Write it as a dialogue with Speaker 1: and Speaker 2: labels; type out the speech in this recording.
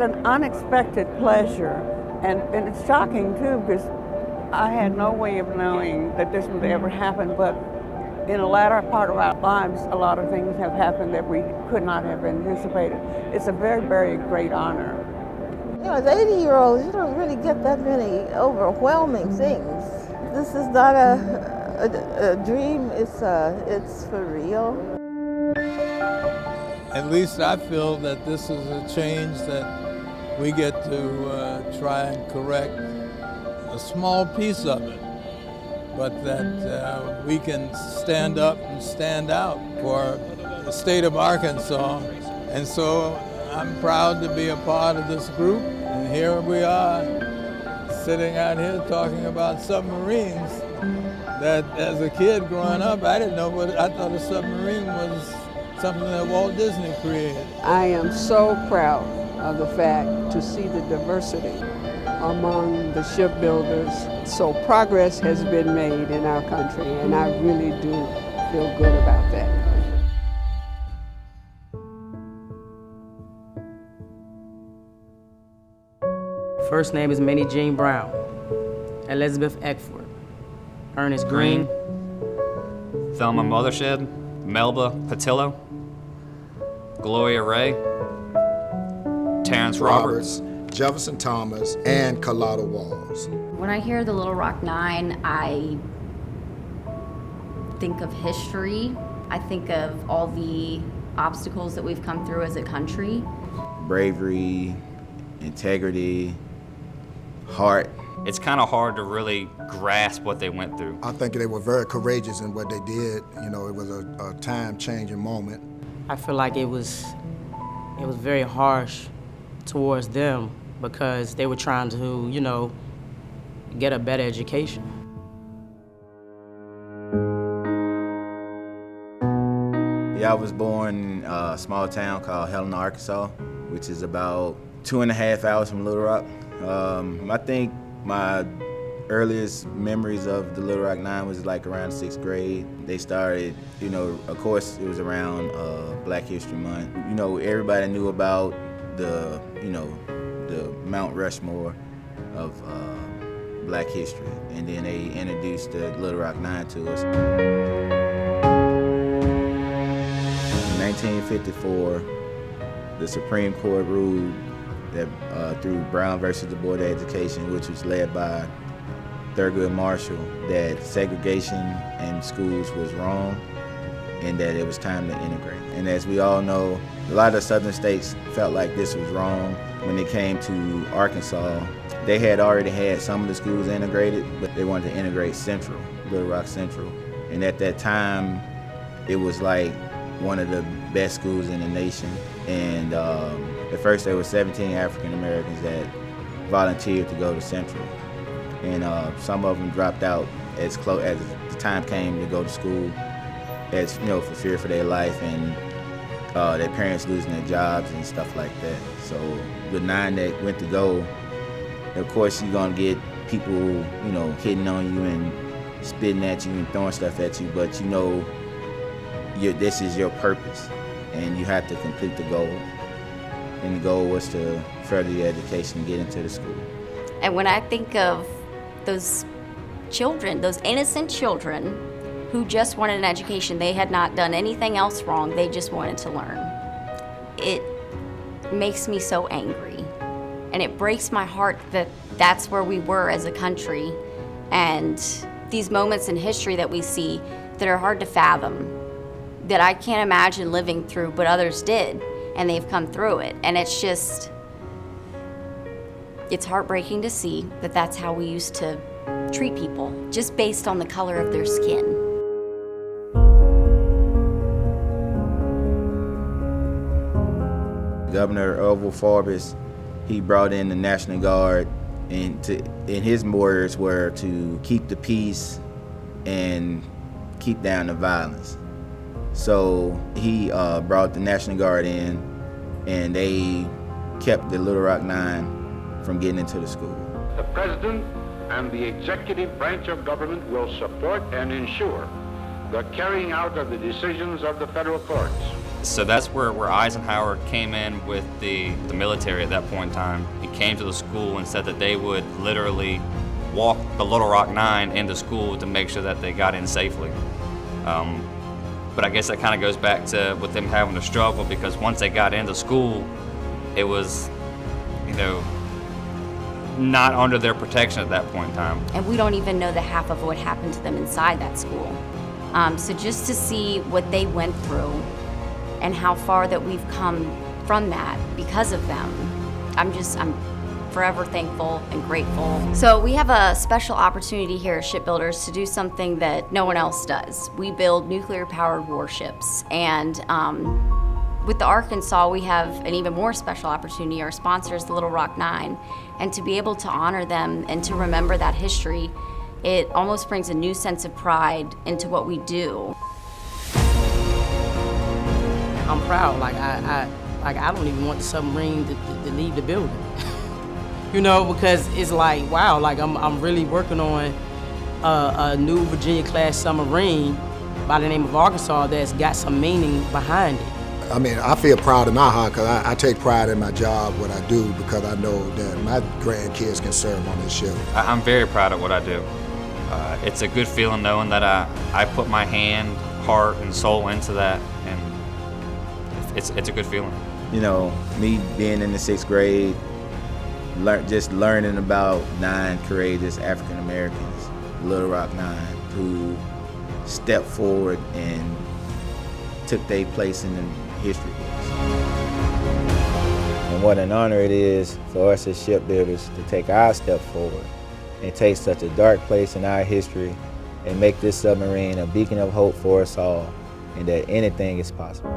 Speaker 1: an unexpected pleasure, and it's shocking too, because I had no way of knowing that this would ever happen, but in the latter part of our lives, a lot of things have happened that we could not have anticipated. It's a very, very great honor.
Speaker 2: You know, as 80-year-olds, you don't really get that many overwhelming things. This is not a dream, it's for real.
Speaker 3: At least I feel that this is a change that we get to try and correct a small piece of it, but that we can stand up and stand out for the state of Arkansas. And so I'm proud to be a part of this group, and here we are sitting out here talking about submarines that as a kid growing up, I didn't know what, I thought a submarine was something that Walt Disney created.
Speaker 4: I am so proud of the fact to see the diversity among the shipbuilders. So progress has been made in our country, and I really do feel good about that.
Speaker 5: First name is Minnie Jean Brown, Elizabeth Eckford, Ernest Green,
Speaker 6: Thelma Mothershed, Melba Patillo, Gloria Ray, Terrence Roberts,
Speaker 7: Jefferson Thomas, and Carlotta Walls.
Speaker 8: When I hear the Little Rock Nine, I think of history. I think of all the obstacles that we've come through as a country.
Speaker 9: Bravery, integrity, heart.
Speaker 6: It's kind of hard to really grasp what they went through.
Speaker 7: I think they were very courageous in what they did. You know, it was a time-changing moment.
Speaker 5: I feel like it was very harsh towards them because they were trying to, you know, get a better education.
Speaker 9: Yeah, I was born in a small town called Helena, Arkansas, which is about 2.5 hours from Little Rock. I think my earliest memories of the Little Rock Nine was like around 6th grade. They started, you know, of course it was around Black History Month. You know, everybody knew about the, you know, the Mount Rushmore of Black history. And then they introduced the Little Rock Nine to us. In 1954, the Supreme Court ruled that through Brown versus the Board of Education, which was led by Thurgood Marshall, that segregation in schools was wrong and that it was time to integrate. And as we all know, a lot of the southern states felt like this was wrong. When it came to Arkansas, they had already had some of the schools integrated, but they wanted to integrate Central, Little Rock Central. And at that time, it was like one of the best schools in the nation. And at first there were 17 African Americans that volunteered to go to Central. And some of them dropped out as close as the time came to go to school, as you know, for fear for their life and their parents losing their jobs and stuff like that. So the 9 that went to go, of course you're gonna get people, you know, hitting on you and spitting at you and throwing stuff at you, but you know this is your purpose and you have to complete the goal. And the goal was to further your education and get into the school.
Speaker 8: And when I think of those children, those innocent children who just wanted an education, they had not done anything else wrong, they just wanted to learn. It makes me so angry. And it breaks my heart that that's where we were as a country. And these moments in history that we see that are hard to fathom, that I can't imagine living through, but others did, and they've come through it. And it's just, it's heartbreaking to see that that's how we used to treat people, just based on the color of their skin.
Speaker 9: Governor Orville Forbes, he brought in the National Guard, and his orders were to keep the peace and keep down the violence. So he brought the National Guard in, and they kept the Little Rock Nine from getting into the school.
Speaker 10: The President and the executive branch of government will support and ensure the carrying out of the decisions of the federal courts.
Speaker 6: So that's where Eisenhower came in with the military at that point in time. He came to the school and said that they would literally walk the Little Rock Nine into school to make sure that they got in safely. But I guess that kind of goes back to with them having to struggle, because once they got into school, it was, you know, not under their protection at that point in time.
Speaker 8: And we don't even know the half of what happened to them inside that school. So just to see what they went through and how far that we've come from that because of them, I'm forever thankful and grateful. So we have a special opportunity here at Shipbuilders to do something that no one else does. We build nuclear-powered warships, and with the Arkansas, we have an even more special opportunity. Our sponsor is the Little Rock Nine, and to be able to honor them and to remember that history, it almost brings a new sense of pride into what we do.
Speaker 5: I'm proud. I don't even want the submarine to leave the building. You know, because it's like, wow, like I'm really working on a new Virginia-class submarine by the name of Arkansas that's got some meaning behind it.
Speaker 7: I mean, I feel proud in my heart because I take pride in my job, what I do, because I know that my grandkids can serve on this ship.
Speaker 6: I'm very proud of what I do. It's a good feeling knowing that I put my hand, heart, and soul into that, and it's a good feeling.
Speaker 9: You know, me being in the 6th grade, just learning about 9 courageous African Americans, Little Rock Nine, who stepped forward and took their place in the history books. And what an honor it is for us as shipbuilders to take our step forward and take such a dark place in our history and make this submarine a beacon of hope for us all, and that anything is possible.